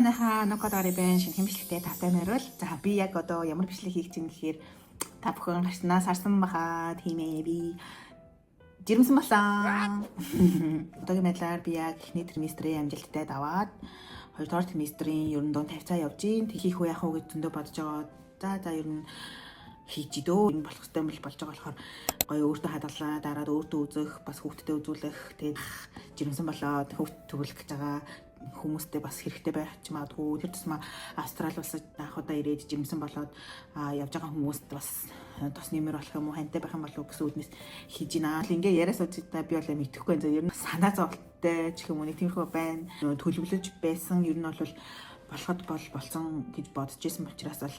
манайхаа нукадари бэн шинэ хэмжлэгтэй тавтай морил. За би яг одоо ямар бичлэг хийх гэж гэхээр та бүхэн гарснаас харсан баха тийм ээ би жирэмсэн болсон. Одоогийн байдлаар би яг эхний триместрийн амжилттай даваад хоёрдугаар триместрийн ерөн дунд тавьцаа явж гин. Хийх уу яах уу гэж зөндөө бодож байгаа. За ер нь хийж идөө энэ болох хэвээр болж байгаа болохоор гоё өөртөө хадгалаа дараад өөртөө үзэх бас хүүхдэд үзүүлэх тэгээд жирэмсэн болоод хүүхд төвлөх гэж байгаа хүмүүстэй бас хэрэгтэй байх ч магадгүй тэр тусмаа Австрали улсад анх удаа ирээд жирэмсэн болоод явж байгаа хүмүүст бас тос нэмэр болох юм уу хантай байх юм болов уу гэсэн үднэс хийж гинэ. Ингээ яриас үзэхдээ би бол мэдэхгүй энэ ер нь санаа зовлттой ч юм уу нэг тиймэрхүү байна. Төлөвлөж байсан ер нь бол болоход болсон гэж бодож исэн учраас бол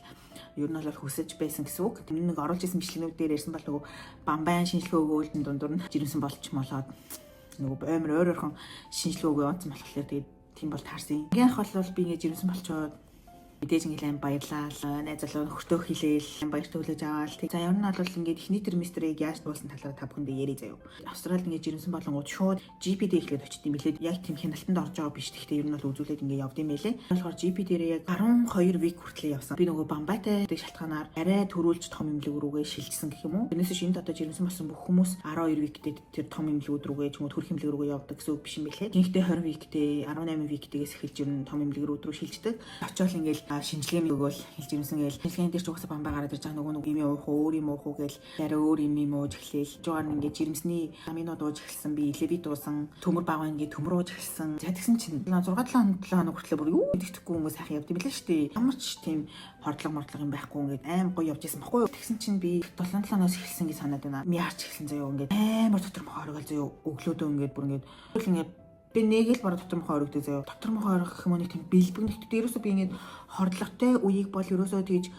ер нь бол хүсэж байсан гэсэн үг. Тэр нэг оруулж исэн бичлэгнүүд дээр ярьсан бол нөгөө бамбайн шинжилгээ өгөөлтөнд дундуур нь жирэмсэн болч молоод нөгөө амар ойрхон шинжилгээ өгөө онцсон болохоор тэгээд тийм бол таарсан. Ингээл бол би ингэ жирэмсэн болчоод мэдээж ингээл баярлаа. Найз залуу хөртөө хилээл баяр төглөж аваад. За ер нь бол ингээд эхний триместрийг яаж дуулсан талаар та бүхэндээ ярий заяа. Австралид ингээд жирэмсэн болонгууд шууд GP дээр эхлээд очт юм билээ. Яг тийм хяналтанд орж байгаа биш. Гэхдээ ер нь бол үзүүлээд ингээд явд юм байлээ. Тэгэхээр GP дээр яг 12 week хүртэл явсан. Би нөгөө бамбайтай шалтгаанаар арай төрүүлж том имлэг рүүгээ шилжсэн гэх юм уу. Тэрнээс шинэ одоо жирэмсэн болсон бүх хүмүүс 12 weekтэй тэр том имлэгүүд рүүгээ ч юм уу төрх имлэг рүүгээ явдаг гэсэн үг биш юм билээ. Гэхдээ 20 weekтэй 18 weekтэйгээс эхэлж ер нь том имлэг рүү шилждэг. Очоод ингээд шинжилгээ өгөөл хэлж ирсэн гээл шинжилгээнд дээр ч угаасаа бамбай гараад ирж байгаа нөгөө юм уух уу өөр юм уух уу гээл яриа өөр юм ууж эхлээл жугаар ингээд жирэмсний аминууд ууж эхэлсэн би леви дуусан төмөр багаа ингээд төмөр ууж эхэлсэн за тэгсэн чинь 6-7 хоног хүртэл бүр юу идэхгүй хүмүүс сайхан явд юм билээ шүү дээ ямар ч тийм хордлого юм байхгүй ингээд аим гоё явж исэн баггүй тэгсэн чинь би 7 хоногоос эхэлсэн гэж санаад байна мяарч эхэлсэн заяа ингээд амар дотор мохоргол заяа өглөөдөө ингээд бүр ингээд би нэг л бараг дотор мохоо өргөдөг заяа. Дотор мохоо өргөх юм уу нэг тийм бэлбэг нэгт дээрөөсөө би ингээд хордлоготой үеийг бол ерөөсөө тэгж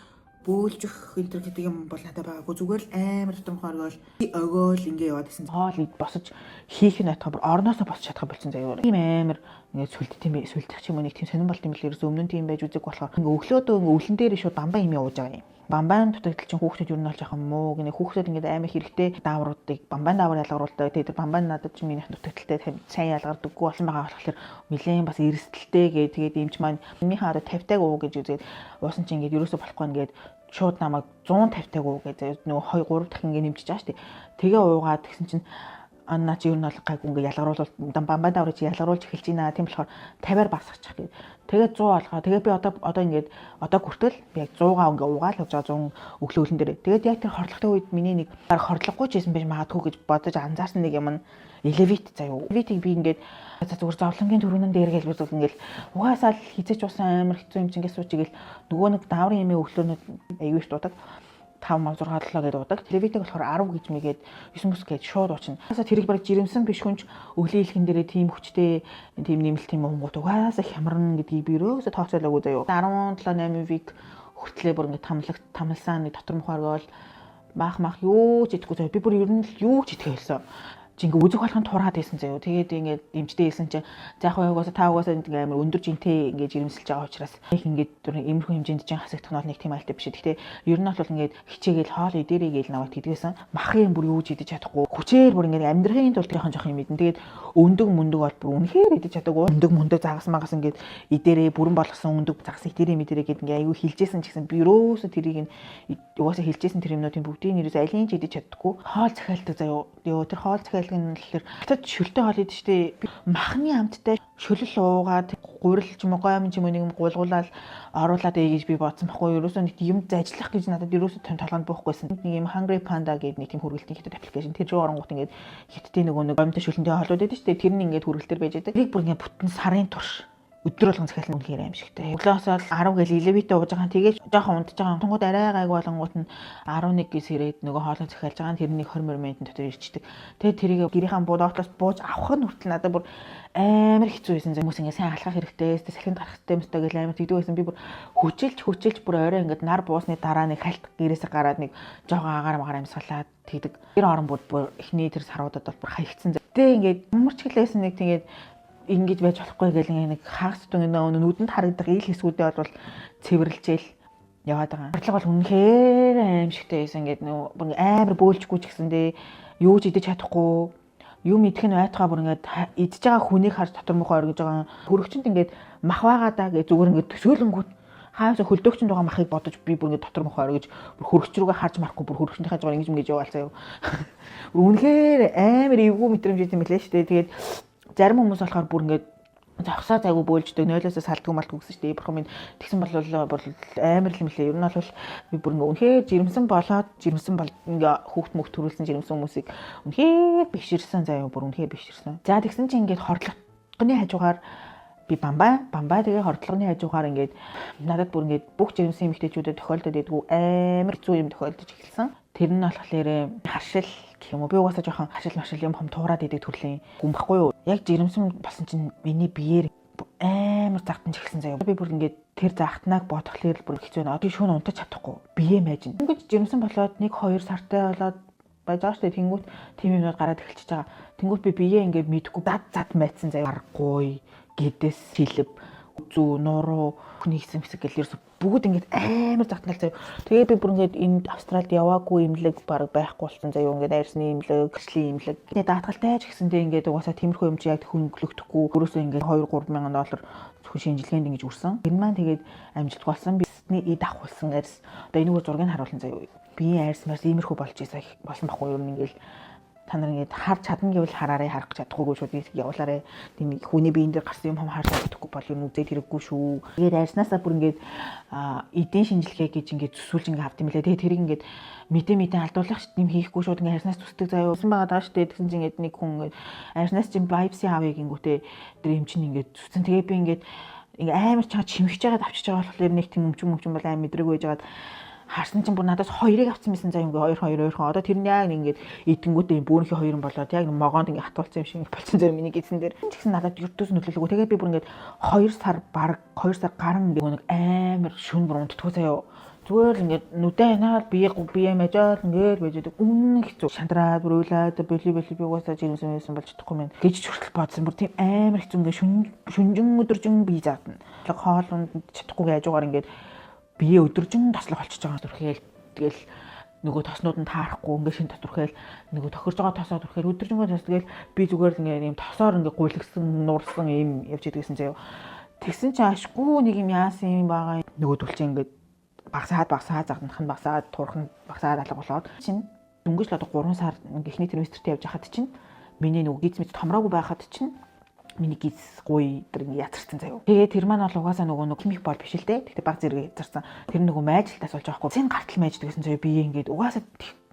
бөөлжих энэ төр гэдэг юм бол надад байгаагүй зүгээр л амар дотор мохоо өргөөл өгөөл ингээд яваад исэн. Хоол босож хийх нь айтгаа бүр орноосоо босч чадах болсон заяа. Тийм амар ингээд сүлдэх юм уу нэг тийм сонирн болт юм бэл ерөөсөө өмнө нь тийм байж үзэг болохоор ингээд өглөөдөө өвлөн дээр шууд бамбай юм ууж байгаа юм. Бамбайн дутагдал чинь хүүхдэд юу нь болж байгаа юм уу гэнэ хүүхдэд ингээд амар хэрэгтэй даавруудыг бамбайн даавар ялгаруулдаг тэгээд бамбайн надад чинь миний дутагдaltaй сайн ялгардаггүй болсон байгаа болохоор нэлээд бас эрсдэлтэй гээ тэгээд эмч маань минийхээ одоо 50-тайг уу гэж үзээд уусан чинь ингээд ерөөсө болохгүй нэгээд шууд намайг 150-тайг уу гэж нөгөө 2 3 дахин ингээд нэмчихэж байгаа шүү дээ тэгээ уугаад тэгсэн чинь анна чи юу нь бол гайгүй ингээд ялгаруулалт бамбай дааврыг чи ялгаруулж эхэлж байна тийм болохоор 50-аар багсгачих гээд тэгээд 100 болгоо тэгээд би одоо ингээд одоо хүртэл би яг 100-аа ингээд угаал явж байгаа 100 өглөөлөн дээр тэгээд яг тэр хордлоготой үед миний нэг баг хордлогогүй ч байсан байж магадгүй гэж бодож анзаарсан нэг юм нь элевит заяа элевитийг би ингээд зүгээр зовлонгийн төрөнөн дээр гээл үзвэл ингээд угаасаа л хизээч усан амар хэцүү юм чинь ингээд суучиг л нөгөө нэг дааврын эмээ өглөөнөд аягүй их дуудаг 5 6 7 гэдэг удаг. Телевиздэг болохоор 10 гэж мэгээд 9 бүс гэж шууд уучна. Угаасаа тэрийг бараг жирэмсэн биш хүнч өвлийн илхэн дээрээ тийм хүчтэй тийм нэмэлт юм онгууд угаасаа хямран гэдгийг би ерөөсө тооцоолоогүй заяа. 17 8 вик хүртлээр бүр ингэ тамлсан нэг дотор мох оргоол мах юу ч идэхгүй заяа. Би бүр ер нь л юу ч идэхгүй хэлсэн. Чи ингээ үзэг болохын тураад байсан заяа. Тэгээд ингээ эмчтэй хэлсэн чинь за яг угаасаа та угаасаа ингээ амар өндөр жинтэй ингээ жирэмсэлж байгаа учраас их ингээ иймэрхүү хэмжээнд чинь хасагдах нь бол нэг тийм альтай биш. Гэхдээ ер нь бол ингээ хичээгээл хоол идэрэй гээл наваад гэдгээсэн. Махын бүр юу ч идэж чадахгүй. Хүчээр бүр ингээ амьдрахын тулд жоохон юм идэн. Тэгээд өндөг бол бүр үнэхээр идэж чадаагүй. Өндөг загас магас ингээ идэрэй бүрэн болгосон өндөг загас идэрэй мэдэрэй гэд ингээ аюу хилжсэн ч гэсэн би ерөөсө тэрийг угаасаа хилжсэн тэр юмнуудын бүгдийн нэрээс алийг ч идэж чаддаггүй. Хоол захиалдаг заяа. Ёо тэр хоол нь болохоор хатад шөлтөө хоол идэж штэ махны амттай шөлөл уугаад гурил ч юм уу гойм ч юм уу нэг гулгуулаад оруулаад гэж би бодсон байхгүй ерөөсөө нэг юм зажлах гэж надад ерөөсөө толгонд буухгүйсэн нэг юм Hungry Panda гэдэг нэг тийм хүргэлтийн хятад аппликейшн тэр рүү оронгууд ингээд хятадын нөгөө нэг гомтой шөлтөнтэй хоолууд байдаг штэ тэр нь ингээд хүргэлтээр байж байгаа тэрийг бүр ингээд бүтэн сарын турш өдөр болгон захиална үнэхээр аимшигтай. Өглөөс бол 10 гээл элевитэ ууж байгаа. Тэгээд жоохон унтж байгаа. Тунгууд арай гайгүй болонгууд нь 11 гис ирээд нөгөө хоолой захиалж байгаа. Тэрний 20 минутын дотор ирчдэг. Тэгээд тэрийг гэрийнхэн буудлаас бууж авах нь хүртэл надад бүр амар хэцүү байсан. Хүмүүс ингэ сайн алхах хэрэгтэй, салхинд гарах хэрэгтэй юмстай гэл амар тэгдэг байсан. Би бүр хүчилж бүр орой ингээд нар буусны дараа нэг хальт гэрээсээ гараад нэг жоохон агаар магаар амьсгалаад тэгдэг. Тэр орон бүр эхний тэр саруудад бол бүр хаягдсан. Тэ ингээд мөрч гэлээсэн нэг тэгээд ингэж байж болохгүй гэл нэг хагас дүн нүдэнд харагдах ил хэсгүүдээ бол цэвэрлжээл яваад байгаа. Бодлого бол үнэхээр аимшигтай байсан гэдэг нөө амар бөөлжгүй ч гэсэндээ юу ч идэж чадахгүй юм идэх нь байтугай бүр ингээд идж байгаа хүнийг харж дотор мохоо оргиж байгаа хөрөгчөнд ингээд мах байгаа даа гэж зүгээр ингээд төсөөлөнгүүт хаасаа хөлдөөгчөнд байгаа махыг бодож би бүр ингээд дотор мөх орой гэж бүр хөрөгч рүүгээ харж марахгүй бүр хөрөгчнийхээ зүгээр ингэж яваалцаа юу. Үнэхээр амар эвгүй мэдрэмж юм билээ шүү дээ. Тэгээд зарим хүмүүс болохоор бүр ингээд завсаа зайгүй бөөлждөг, нойлоосоо салдгүй малтгүй гэсэн шүү дээ. Бурхан минь тэгсэн бол амар л юм лээ. Ер нь бол би бүр үнэхээр жирэмсэн болоод жирэмсэн бол ингээ хүүхд мөх төрүүлсэн жирэмсэн хүмүүсийг үнэхээр биширсэн заяа бүр үнэхээр биширсэн. За тэгсэн чинь ингээд хордлогоны хажуугаар би бамбай тэгээ хордлогоны хажуугаар ингээд надад бүр ингээд бүх жирэмсэн эмэгтэйчүүдэд тохиолдод идэггүй амар хэцүү юм тохиолдож эхэлсэн. Тэр нь болохоор харшил гэх юм уу. Би угаасаа жоохон харшил машил юм туураад идэг төрлийн хүн баггүй юу. Яг жирэмсэн болсон чинь миний биеэр амар загтанж эхэлсэн заяа. Би бүр ингээд тэр загтнаг бодохлоор бүр хэцүү наа. Би шүүн унтаж чадахгүй. Бие мэж. Ингээд жирэмсэн болоод 1-2 сартай болоод байж байгаа шүү дээ. Тэнгүүт тийм юмнууд гараад эхэлчихэж байгаа. Тэнгүүт би бие ингээд мэдхгүй зад майцсан заяа. Аргагүй гэдэс хилэв зүү нуруу хүний хэсэг гэл ерөөсө бүгд ингээд амар загтнал заяа. Тэгээ би бүр ингээд энд Австралид яваагүй имлэг баг байхгүй болсон заяа. Ингээд айрсны имлэг, гэрчлийн имлэг. Тэгээ даатгалтай ч гэсэндээ ингээд угаасаа тиймэрхүү юм чи яг хөнгөлөгдөхгүй. Өөрөөсөө ингээд 2-3 мянган доллар зөвхөн шинжилгээнд ингэж үрсэн. Тэр маань тэгээд амжилт болсон. Бисний эд авахулсан арьс. Одоо энэгээр зургийг харуулсан заяа. Би арьс мас иймэрхүү болж ийсэн болсон байхгүй юу ингээд та нар ингээд харж чадна гэвэл хараарай, харах чадахгүй шууд явуулаарай. Тийм хүний биеийн дээр гарсан юм харж чадахгүй бол юм үзээд хэрэггүй шүү. Тэгээд арьснаасаа бүр ингээд эдийн шинжилгээ гэж ингээд зүсүүлж ингээд авт юм лээ. Тэгээд тэрийг ингээд мэдээ алдуулах ш тийм хийхгүй шууд ингээд арьснаас зүсдэг заяа. Усан байгаа даа штэ тэгсэн чинь ингээд нэг хүн ингээд арьснаас чинь biopsy авъя гингүүтээ тэр юм чинь ингээд зүссэн. Тэгээд би ингээд амар чаа чимэгч жагаад авчиж байгаа болохоор нэг тийм өмчм бол амар мэдрэг байж жагаад харсан чинь бүр надаас 2-ыг авсан байсан заа юм гээ 2 одоо тэр нь яг ингээд эдэнгүүтээ бөөнийхээ 2 болоод яг могоонд ингээд хатуулсан юм шиг болчихсон зэрэг миний гидсэн дээр ч гэсэн надад юртус нөлөөлөгүй. Тэгээд би бүр ингээд 2 сар гарan нэг амар шүн бүр унтдаггүй заяа. Зүгээр л ингээд нүдэ ханаад бие мажаал ингээд байж байгаа. Үнэн хэцүү. Шандраад бүр уйлаад боли угаасаа жирэмсэн болж чадахгүй мэн. Гэж ч хүртэл бодсон бүр тийм амар хэцүү ингээд шүнжин өдөржин бие заатна. Хоол унд чадахгүй гэж хажуугаар ингээд бие өдөржин таслах болчихж байгаа төрхөөл тэгэл нөгөө тоснууд нь таарахгүй ингээд шин татвархайл нөгөө тохирж байгаа тосоо төрхөөл өдөржингөө тас тэгэл би зүгээр л ингээд юм тосоор ингээд гуйлгсан нуурсан юм явж идэгсэн заяа. Тэгсэн чинь ашгүй нэг юм яасан юм байгаа. Нөгөө түлчин ингээд багсаад загнах нь багсаад турах нь багсаад алга болоод чинь дөнгөж л одоо 3 сар ихний триместрт явж хахад чинь миний нөгөө гиз мэд томроогүй байхад чинь миний гиз гуй тэр язарсан заяа. Тэгээ тэр маань бол угаасаа нөгөө химик бол биш л дээ. Тэгтээ баг зэрэг язарсан. Тэр нөгөө майжилтаас болж байгаа хгүй. Зэн гартал майждаг гэсэн заяа би ингээд угаасаа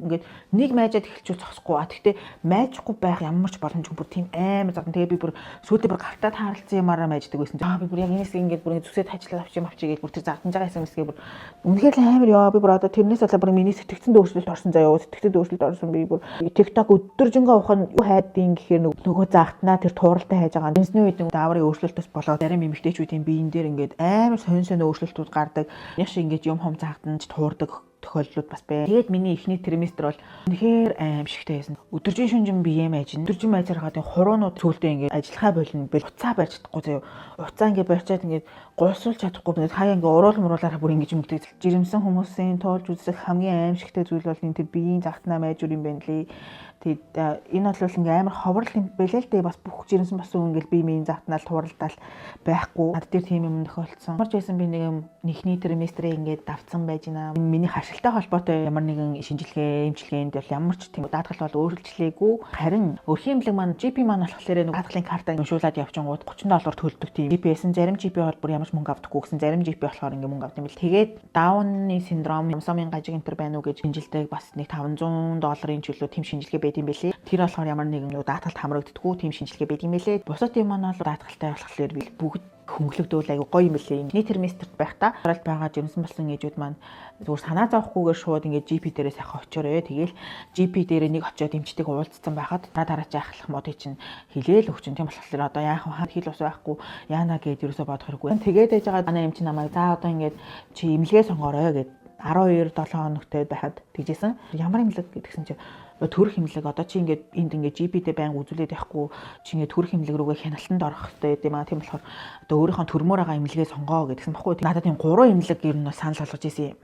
ингээд нэг майжаад эхэлчихвэл зогсохгүй. Тэгтээ майжихгүй байх ямар ч боломжгүй бүр тийм амар загна. Тэгээ би бүр сүйдээ бүр гартаа тааралцсан юмараа майждаг байсан. Би бүр яг энэс ингээд бүр зүсээд хажлаад авчиг гээд бүр тэр загтанж байгаа юмсгээ бүр үнэхээр л амар яа. Би бүр одоо тэрнээс болоо бүр миний сэтгцэнд өөрчлөлт орсон заяа. Сэтгцэд өөрчлөлт орсон би бүр TikTok өдөржингөө ухах нь юу хайдیں гэхээр нөгөө загтнаа тэр тууралтай хайж байгаа. Энэсний үед дааврын өөрчлөлтөөс болоод зарим эмэгтэйчүүдийн биеийн дээр ингээд амар сонь өөрчлөлтүүд гардаг. Яг шиг ингээд юм хом загтанж туурдаг тохиолдлууд бас байна. Тэгээд миний эхний триместр бол үнэхээр аимшигтай байсан. Өдөржин шүнжин бие мажин. Өдөржин мажиргаад хуруунууд цөөлдөө ингээд ажиллахаа болно. Уцаа барьж чадахгүй заяа. Уцаа ингээд барьчаад ингээд гуйсуулж чадахгүй. Хаяа ингээд уруулаараа бүр ингэж өмгдөг. Жирэмсэн хүмүүсийн туулж үзэх хамгийн аимшигтай зүйл бол энэ тэр биеийн загтнаа майжур юм байна лээ. Тэгээд энэ бол ингээм амар ховрол юм байлээ л дээ. Бас бүх жирэмсэн басан ингээл бие минь загтнаал тууралдаал байхгүй. Над дээр тийм юм тохиолдсон. Марж байсан би нэг юм эхний триместрээ ингээд давцсан байж байна. Миний харшилтай холбоотой ямар нэгэн шинжилгээ, эмчилгээнд бол ямар ч тийм даатгал бол өөрчлөлтлээгүй. Харин өрхийн эмнэлэг маань GP маань болохоор нэг даатгалын картаа уншуулад явчихгууд $30 төлдөг тийм. GP-сэн зарим GP бол бүр ямар ч мөнгө авдаггүй гэсэн зарим GP болохоор ингээд мөнгө авдаг юм бэл. Тэгээд Дауны синдром, Ямсомын гажиг энтер байна уу гэж шинжилдэг бас нэг $500 чөлөө тийм шинжилгээ юм бэлээ. Тэр болохоор ямар нэгэн даатгалд хамрагддаггүй тийм шинжилгээ байд юм бэлээ. Бусад юм маань бол даатгалтай болохоор би бүгд хөнгөлөгдөөл айгу гоё юм бэлээ. Нийт триместрт байхдаа оролт байгаа жирэмсэн болсон ээжүүд маань зүгээр санаа зовхгүйгээр шууд ингээд GP дээрээ сайхан очиорой. Тэгээл GP дээрээ нэг очиод эмчтэйг уулзсан байхад дараач яахлах модыг чинь хилээл өгчин. Тийм болохоор одоо яах вэ? Хил ус байхгүй яана гэд ерөөсө бодох хэрэггүй. Тэгээд ээж байгаа манай эмч намайг за одоо ингээд чи эмнэлгээ сонгоорой гэд 12-7 хоногтой байхад тэгжсэн. Ямар эмнэлэг гэдгсэн чи төрөх хэмлэг одоо чи ингээд энд ингээд GP-тэй байнг үзүүлээд явахгүй чи ингээд төрөх хэмлэг рүүгээ хяналтанд орох хэрэгтэй гэдэг юм аа. Тийм болохоор одоо өөрийнхөө төрмөр байгаа эмнэлгээ сонгоо гэдгсэн баггүй. Надад тийм 3 эмнэлэг ер нь санал болгож ирсэн юм.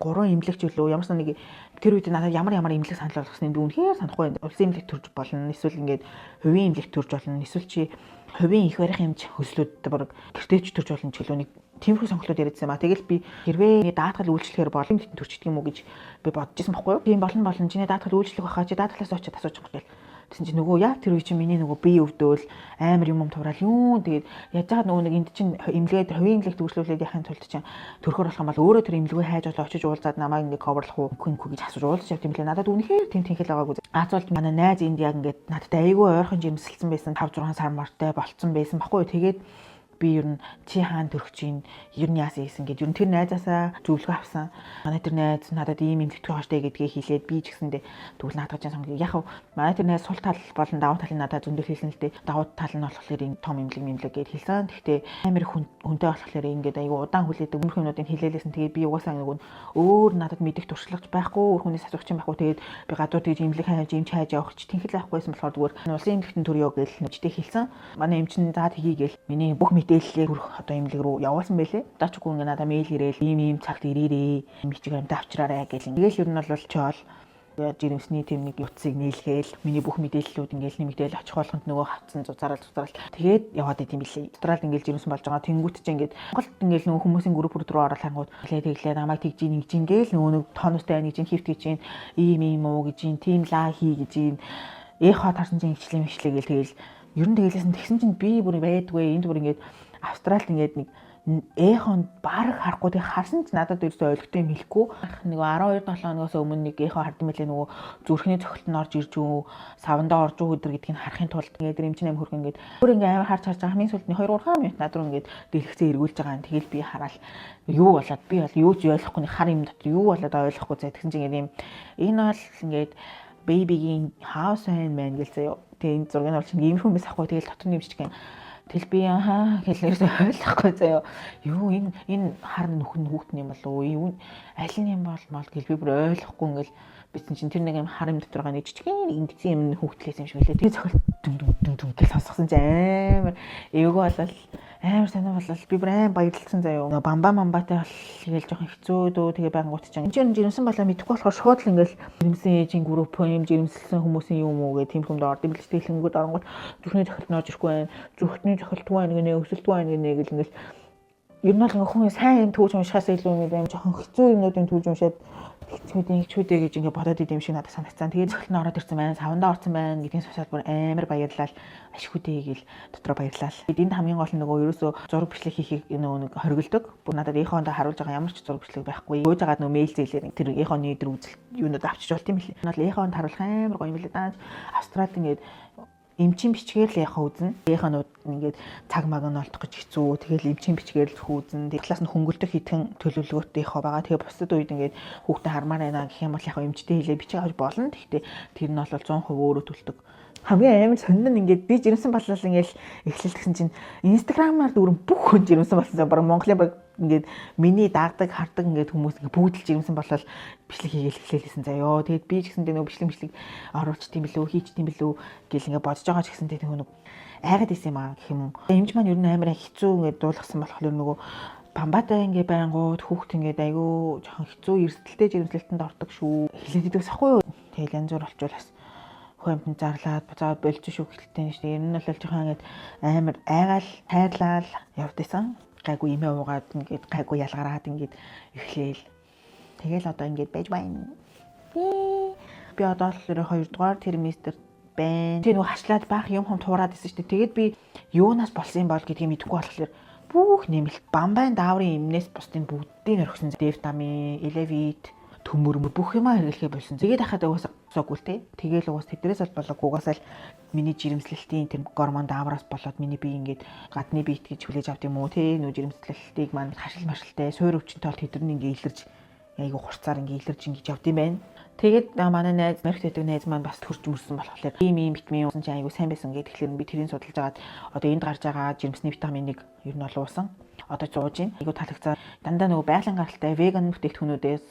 3 имлэг ч үлээ ямар нэг тэр үед надад ямар имлэг санал болгосныг би үнэхээр санахгүй байна. Улсын имлэг төрж болно. Эсвэл ингээд хувийн имлэг төрж болно. Эсвэл чи хувийн их барих юмч хөслүүд баг гэртээч төрж болно ч гэлөө нэг тиймэрхүү сонголтууд яриадсан ба. Тэгэл би хэрвээ даатгал үйлчлэхээр болон төрчдөг юм уу гэж би бодож ирсэн байхгүй юу? Тийм болно чиний даатгал үйлчлэх байхаа чи даатгалаас очиад асууж байгаа гэл. Тэгсэн чинь нөгөө яг тэр үе чинь миний нөгөө бие өвдөөл амар юм туурал юу тэгээд яаж байгаа нөгөө нэг энд чинь имлэгээд хувийн имлэг төвлөрүүлээд яхахын тулд чинь төрөхөр болох юм бол өөрөө тэр имлэгээ хайж олоо очиж уулзаад намайг ингээ коверлах уу гэж асууж уулзаж явт юм лээ. Надад үнэхээр тийм тэнхэл байгаагүй. Аацуулт манай найз энд яг ингээд надад айгүй ойрхон жирэмсэлсэн байсан 5 6 сар мартай болцсон байсан баггүй. Тэгээд би ер нь чи хаана төрөх чинь ер нь яасан гэсэн гээд ер нь тэр найзаасаа зөвлөгөө авсан. Манай тэр найз надад ийм төвтгөө хаштай гэдгээ хэлээд би ч гэсэндээ тэгвэл наадах гэж сонгоё. Яг манай тэр найз сул тал болон давуу талыг надад зөндөл хэлсэн л дээ. Давуу тал нь болохоор энэ том имлэг гэд хэлсэн. Гэхдээ амар хүнтэй болохоор ингээд айгу удаан хүлээдэг өмнөх юмнуудыг хэлээлсэн. Тэгээд би угаасаа нөгөө өөр надад мэдих туршлагач байхгүй, өөр хүнээс асуух чинь байхгүй. Тэгээд би гадуур тэгж имлэг хайж явах ч тэнхэл авахгүйсэн болохоор зүгээр улсын имлэгтэн төрөё гэж нэжтэй хэлсэн. Манай эмчин заа тгийгээл миний бүх мэдээллээ хүрх одоо имлэг рүү явуулсан байлээ. Даачгүй ингээ надад мэйл ирээл ийм цагт ирээрээ мичиг амт авчраарай гэл. Тэгэл ер нь бол чоол жирэмсний тэм нэг утсыг нийлгээл миний бүх мэдээллүүд ингээл нэмэгдээл очих болгонд нөгөө хавцсан зузаарал тэгээд яваад идэм билээ. Австралид ингээл жирэмсэн болж байгаа тэнгуут ч ингээд Монголд ингээл нөгөө хүмүүсийн групп рүү ороод хангууд тэглээ намайг тэгж нэгжингээл нөгөө нэг тооностой нэгжин хифт гэж ийм уу гэж тийм лаа хий гэж эхо тарсан чинь хичлээ гээл тэгэл ер нь тэгэлсэн тэгсэн чинь би бүр байдгүй энд бүр ингээд Австралид ингээд нэг эхонд баг харахгүй тэг харсан ч надад ерөөсөй ойлгохтой юм хэлэхгүй. Нэг 12-7 хоногоос өмнө нэг эхо хардсан мэлээ нөгөө зүрхний цохилт нь орж ирж үү, савандаа орж үү гэдэр гэдгийг харахын тулд ингээд эмчин аим хөрх ингээд бүр ингээд амар харж байгаа хамгийн сүүлдний 2-3 минут над руу ингээд дэлгэцээ эргүүлж байгаа юм. Тэгэл би хараал юу болоод би бол юу ч ойлгохгүй хар юм дотор юу болоод ойлгохгүй зэ тэгсэн чинь ингээд юм энэ бол ингээд baby-гийн house and man гэлзээ. Тэгээ энэ зургийг бол чинь иймэрхүү юмс ахгүй тэгэл дотор нэмчих гэн. Тэгэл би хэлнээс ойлгохгүй заяа. Юу энэ хар нөхөн хүүхдэн юм болов уу? Юу аль нь юм бол гэл би бүр ойлгохгүй ингээл битэн чинь тэр нэг юм хар юм дотор байгаа нэг жижигхэн ингэсэн юм хүүхдлээс юм шиг лээ. Тэгээ цохол дүн гэл сонсгосон чи амар эвгүй болол амар санаа болол би бүр амар баярлсан заяа. Бамбатай бол тэгэл жоохон хэцүү дөө тэгээ байнгут чинь. Энд жирэмсэн болоо мэдэхгүй болохоор шууд л ингээл жирэмсэн ээжийн групп юм жирэмсэлсэн хүмүүсийн юм уу гэх тийм хүнд орд юм л сэтгэлэнгүүд оронгууд зүрхний цохилт норж ирэхгүй байх. Зүрхний цохилтгүй байх гэнэ өсөлтгүй байх гэнэ гэл ингээл ер нь бол хүн сайн юм түүж уншихаас илүү юм жоохон хэцүү юмнуудын түүж уншаад хичүүдээ гэж ингээ бодоод идэм шиг надад санагцсан. Тэгээд цохилт нь ороод ирсэн байна, савандаа орсон байна гэдгийг сонсоод бүр амар баярлал. Ашигүүдээ гээл дотроо баярлал. Энд хамгийн гол нь нөгөө ерөөсөө зураг бичлэг хийхийг нөгөө нэг хоригддог. Бүр надад эхонд харуулж байгаа ямар ч зураг бичлэг байхгүй. Гүйж агаад нөгөө мэйл зээлээр тэр эхоны дээр үзэл юунууд авчиж болт юм билээ. Надад эхонд харуулах амар гоё юм билээ. Даа Австралид ингээд эмчин бичгээр л яхаа үзнэ. Эхонууд ингээд цаг маг нь олдох гэж хэцүү. Тэгэл эмчин бичгээр л үзнэ. Талаас нь хөнгөлдөх хитгэн төлөвлөгөөтэй яхаа байгаа. Тэгээ бусдад үед ингээд хүүхдээ хармаар байна гэх юм бол яхаа эмчтэй хэлээ бичиг авч болно. Гэхдээ тэр нь бол 100% өөрөө төлдөг. Хамгийн амар сонин нь ингээд би жирэмсэн болол ингээд эхлэл гэсэн чинь инстаграмаар дүүрэн бүх хүн жирэмсэн болсон. Бараг Монголын баг ингээд миний дагдаг хардаг ингээд хүмүүс ингээд бүгд л жирэмсэн болол бичлэг хийгээл эхлэлсэн заяа. Тэгээд би ч гэсэндээ нөгөө бичлэг оруулчт юм билүү, хийчт юм билүү гэл ингээд бодож байгаа ч гэсэндээ нөгөө айгаад исэн юм аа гэх юм. Эмч маань ер нь амар хэцүү ингээд дуулгасан болохоор нөгөө бамбатай ингээд байнгут хүүхд ингээд айгүй жоохон хэцүү эрсдэлтэй жирэмслэлтэнд ордог шүү. Хэлээд идэх сахгүй юу. Тэгэл янз бүр олчулаас хөөмтэн зарлаад буцаад болж шүү гэлтэй шүү. Ер нь бол жоохон ингээд амар айгаал хайрлал явдсан. Гайгүй имээ уугаад ингээд гайгүй ялгараад ингээд эхлээл. Тэгэл одоо ингээд байж байна. Би одоо л 2 дугаар терместр байна. Тэр нөгөө хашлаад баах юм туураад исэн шүү дээ. Тэгээд би юунаас болсон юм бол гэдгийг мэдэхгүй болохоор бүх нэмэлт бамбайн дааврын эмнээс бусдын бүгдийг орхисон. Дэвтамин, элевит, төмөр бүх юмаа хэрэглэхээ болсон. Тэгээд хахад уусаагүй л те. Тэгээл уус тэдрээс бол болоогүй угаасаа л миний жирэмслэлтийн тэр гормон даавраас болоод миний бие ингээд гадны биет гэж хүлээж авд юм уу те. Нөө жирэмслэлтийг маань хашил машилтай суур өвчнөд тол тэдэрний ингээд илэрж айгу хурцаар ингээд илэрж ингэж явд юм байна. Тэгээд манай найз Америкт байдаг найз маань бас төрж мөрсөн болохоор ийм витамин уусан чинь айгу сайн байсан гэдэг. Тэгэхээр би тэрийг судалж агаад одоо энд гарч байгаа жирэмсний витаминыг ер нь бол уусан. Одоо зууж байна. Айгу талагцаа дандаа нөгөө байгалийн гаралтай веган бүтээгдэхүүнүүдээс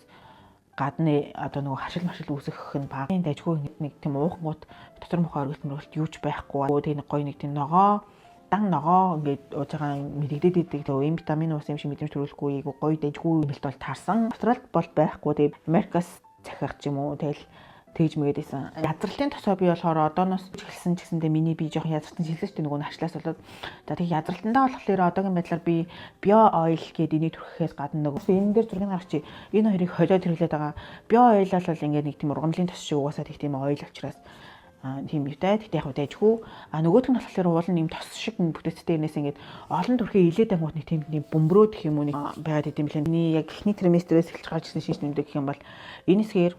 гадны одоо нөгөө хашил машил үүсгэх нь багын дайггүй нэг тийм уухгууд дотор мохоо оргилт мөрөлт юуч байхгүй. Тэгээ нэг гоё нэг тийм ногоо удаан ногоо ингээд ууж байгаа мэдэгдээд идэг лөө ийм витамин ус юм шиг мэдрэмж төрүүлэхгүй гоё дэжгүй хэмэлт бол таарсан. Австралид бол байхгүй тэгээд Америкаас захих ч юм уу тэгэл тэгж мэгээд исэн. Ядралтын тосоо би болохоор одооноос эхэлсэн ч гэсэндээ миний би жоохон ядралтын шилжиж нөгөө нашлаас болоод за тэг ядралтандаа болохоор одоогийн байдлаар би био ойл гэдэг энийг түрхэхээс гадна нөгөө энэ дээр зургийг гаргачих. Энэ хоёрыг холиод хэрэглээд байгаа. Био ойл бол ингээд нэг тийм ургамлын тос шиг угаасаа тэг тийм ойл учраас тийм юутай тэгтээ яг дэжгүй. Нөгөөх нь болохоор уул нь юм тос шиг бүтээцтэй ирнээс ингээд олон төрхий илээд ангууд нэг тийм бөмбөрөө гэх юм уу нэг байгаад идэм билээ. Миний яг эхний триместрээс эхэлж гарч ирсэн шинж тэмдэг гэх юм бол энэ хэсгээр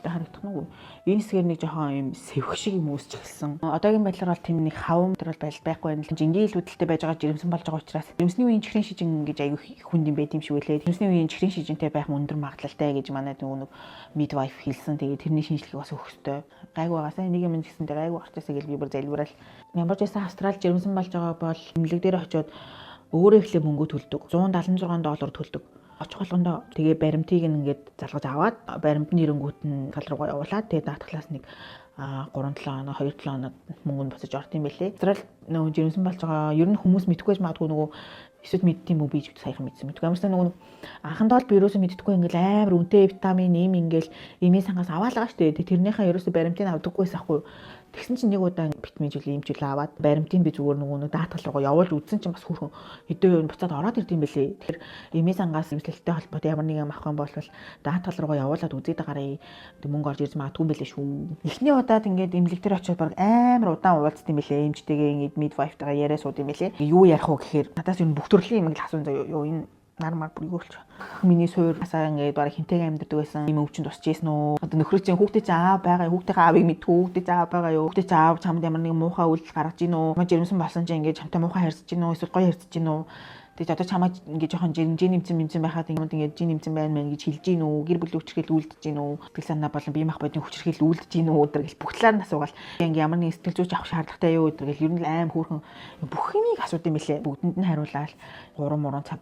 харагдах нь энэ хэсгээр нэг жоохон юм сэвх шиг юм үүсч эхэлсэн. Одоогийн байдлаар бол тийм нэг хавам төр бол байхгүй байна. Жингийн илүүдэлтэй байж байгаа жирэмсэн болж байгаа учраас жирэмсний үеийн чихрийн шижин гэж аягүй хүнд юм байт юм шиг үлээ. Жирэмсний үеийн чихрийн шижинтэй байх өндөр магадлалтай гэж манай нөгөө нэг midwife хэлсэн. Тэгээд тэрний шинжилгээг бас өгөх ёстой. Гайг байгаасаа нэг юм гэсэн дээр гайг гарчаасаа гэл би бүр залбирал. Ямар ч байсан Австрал жирэмсэн болж байгаа бол эмнэлэг дээр очиод өөрөө ихлэ мөнгө төлдөг. $176 төлдөг. Очих болгондоо тэгээ баримтыг ингээд залгаж аваад баримтны ирэнгүүт нь тал руугаа явуулаад тэгээ даатглаас нэг 3-7 хоног 2-7 хоног мөнгө нь босож орд юм байлээ. Австрал нөгөө жирэмсэн болж байгаа ер нь хүмүүс мэдгүй байж магадгүй нөгөө эсвэл мэддэм үү би ч саяхан мэдсэн мэдгүй. Ямарсаа нөгөө анхандаа бол би ерөөсөө мэддэггүй ингээл амар үнэтэй витамин ийм ингээл эмээ сангаас аваалгаа штэ. Тэрнийхээ ерөөсөө баримтыг авдаггүйс ахгүй. Тэгсэн чинь нэг удаа битмижүүл имжүүл аваад баримтын би зүгээр нөгөө даатгал руугаа явуулж үзсэн чинь бас хүрхэн хэдэн буцаад ороод ирдэм байлээ. Тэгэхээр эмээ сангаас эмчилгээтэй холбоотой ямар нэг юм авах юм бол даатгал руугаа явуулаад үзээд гараа мөнгө орж ирж магадгүй юм байлээ шүү. Эхний удаад ингээд эмнэлэг дээр очиод баг амар удаан уулзсан юм байлээ. Эмчтэйгээ ингээд midwife-тайгаа яриа сууд юм байлээ. Юу ярих вэ гэхээр надаас ер нь бүх төрлийн юм л асуун заяа юу энэ нармар бүр юулч. Миний суур хасаа ингээд бараг хинтэйг амьддаг байсан. Ийм өвчин тусч ийсэн үү? Одоо нөхрөө чинь хүүхдээ чинь аав байгаа. Хүүхдийнхээ аавыг мэдгүй хүүхдээ чинь аав байгаа юу? Хүүхдээ чинь аав чамд ямар нэг муухай үйлдэл гаргаж ийн үү? Маа жирэмсэн болсон чинь ингээд чамтай муухай харьцаж ийн үү? Эсвэл гоё харьцаж ийн үү? Тэгээд одоо чамаа ингээд жоохон жин нэмсэн байхад ингээд жин нэмсэн байна мэн гэж хэлж ийн үү? Гэр бүлийн хүчрхийл үлдэж ийн үү? Тэгэл санаа болон бие мах бодны хүчрхийл үлдэж ийн үү? Өдр гэл бүх талаар нь асуугаал. Ингээд ямар нэг сэтгэл зүйч авах шаардлагатай юу? Өдр гэл ер нь аим хөөрхөн бүх юмыг асуудаг юм билээ. Бүгдэнд нь хариулаад 3 цаг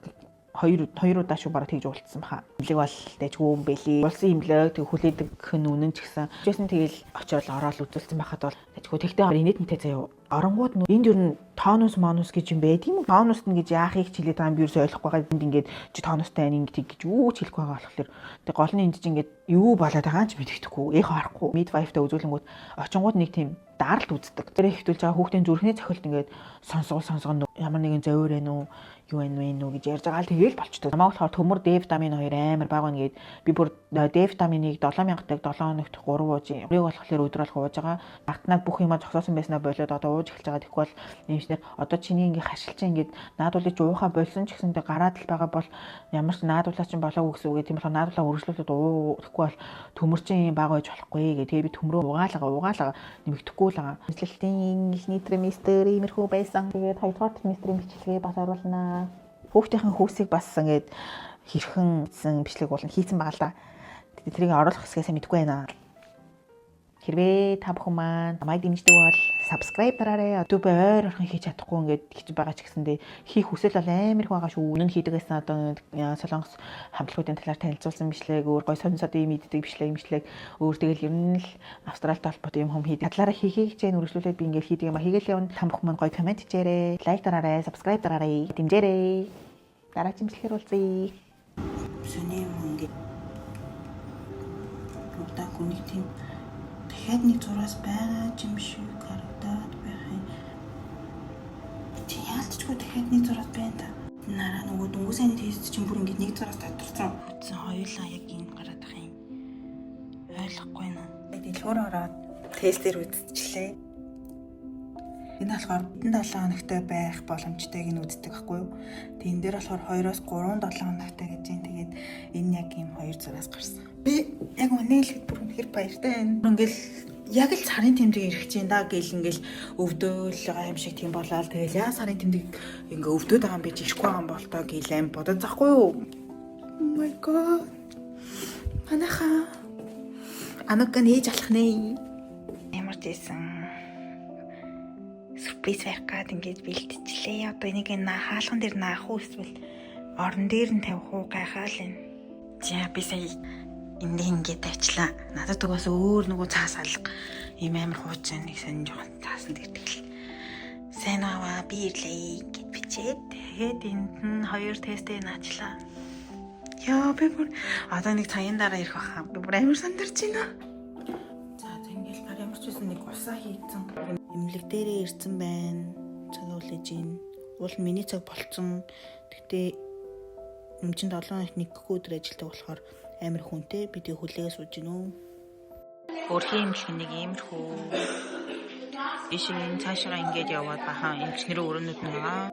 хоёр удаа шүү бараг тэгж уулцсан баха. Имлэг бол дэжгүй юм бэлий. Улсын имлэг тэг хүлээдэг хэн үнэн ч гэсэн. Жисэн тэгэл очиод ороод үзүүлсэн байхад бол дэжгүй тэгтээ инээдэнтэй заяа. Оронгууд энд ер нь тоонус монус гэж юм байт юм уу? Тоонус нь гэж яахыг ч хэлээд байгаа юм би ерөөсөй ойлгохгүй байгаа. Энд ингээд чи тоонустай байна ингэж гэж юу ч хэлэхгүй байгаа болохоор тэг гол нь энд чи ингээд юу болоод байгаа юм ч мэддэхгүй. Эхо харахгүй. Midwife-тай үзүүлэнгүүд очингууд нэг тийм даралт үздэг. Тэр ихтүүлж байгаа хүүхдийн зүрхний цохилт ингээд сонсгон ямар нэгэн зовир байна уу? Юу вэ нүү гэж ярьж байгаа л тэгэл болчтой. Намаа болохоор төмөр D витамин 2 амар бага байна гээд би бүр D витаминыг 7000-таг 7 хоногт 3 ууж юм. Өөрийг болохоор өдөр алга ууж байгаа. Багтнаад бүх юмаа зогсоосон байснаа болоод одоо ууж эхэлж байгаа. Тэгэхгүй бол нэмснээр одоо чиний ингээ хашилч ингээд наадуулж уухаа болсон ч гэсэндээ гараад л байгаа бол ямар ч наадуулаа чинь болоогүй гэсэн үг. Тийм болохоор наадуулаа үргэлжлүүлээд тэгэхгүй бол төмөр чинь бага байж болохгүй гэ. Тэгээ би төмрөө угаалгаа нэмэгдэхгүй л байгаа. Мэдлэлтийн эхний триместр иймэрхүү байсан. Тэгээд 2 дугаар триместрийн бичлэгээ бас оруулнаа. Хүүхдийн хөөсийг бас ингээд хэрхэн бичлэг болон хийцэн байгаа л да. Тэрийг оруулах хэсгээс мэдгүй байна. Хэрвээ та бүхэн маань намайг дэмждэг бол subscribe дараарай. YouTube ойр орхон хийж чадахгүй ингээд хийж байгаа ч гэсэндээ хийх хүсэл бол амар их байгаа шүү. Үнэн хийдэг гэсэн одоо Солонгос хамтлагуудын талаар танилцуулсан бичлэг, өөр гой сонин содын мэддэг бичлэг, өөр тэгэл ер нь л Австралид холбоотой юм хийдэг. Талаараа хийхийг ч үргэлжлүүлээд би ингээд хийдэг юм а. Хийгээл явна. Та бүхэн маань гой комент хийжээрэй. Лайк дараарай, subscribe дараарай. Дэмжээрэй. Дараагийн бичлэгээр уулзъя. Сүний мөнгө. Удаа хүнийг тийм дахиад нэг зураас байгаа юм шиг харагдаад байх юм. Чи яалтчгүй дахиад нэг зураас байна та. Нараа нөгөө дөнгөсний тест чинь бүр ингэ нэг зураас тодорцсон. Үтсэн хоёулаа яг ийм гараад байх юм. Ойлгохгүй наа. Дэлгүүр ороод тестээр үзчихлээ. Энэ болохоор 7 хоногтой байх боломжтойг нь үздэг байхгүй юу? Тэгэн дээр болохоор 2-3 7 хоногтой гэж юм. Тэгээд энэ яг ийм 2 зураас гарсан. Би яг үнэлэхэд бүр үнэхээр баяртай байна. Ингээл яг л сарын тэмдэг ирэх чинь да гэл ингээл өвдөөл байгаа юм шиг тийм болоо. Тэгэл яа сарын тэмдэг ингээ өвдөд байгаа юм би ирэхгүй байгаа юм бол тоо гэл аим бодож захгүй юу? Oh my god. Анаха. Анаг нээж алах нэ. Ямар ч байсан сюрприз байх гээд ингэж бэлтжлээ. Одоо энийг хаалган дээр наах уу эсвэл орон дээр нь тавих уу гайхаа л энэ. За би сая энд ингэж тавьчлаа. Надад угаас өөр нөгөө цаас алга ийм амар хуучин нэг сонин жоохон цаасан дэртэл сайн аваа би ирлээ гэд бичээд тэгээд энд нь 2 тестээ наачлаа. Яа би бүр одоо нэг цагийн дараа ирэх баха. Би бүр амар сандарч байна. За тэнгэл гар ямар ч байсан нэг усаа хийцэн. Имлэг дээрээ ирсэн байна. Цаг уулж ийн. Уул миний цаг болцсон. Гэтэ эмчинд 7 их нэг өдөр ажилтдаг болохоор амар хүнтэй. Би тэг хүлээгээ сууж гинөө. Өөрхийн имлэг нэг иймэрхүү. Ишин цаашаа ингээд яваад бахан эмчнэрийн өрөөнүүд нэгаа.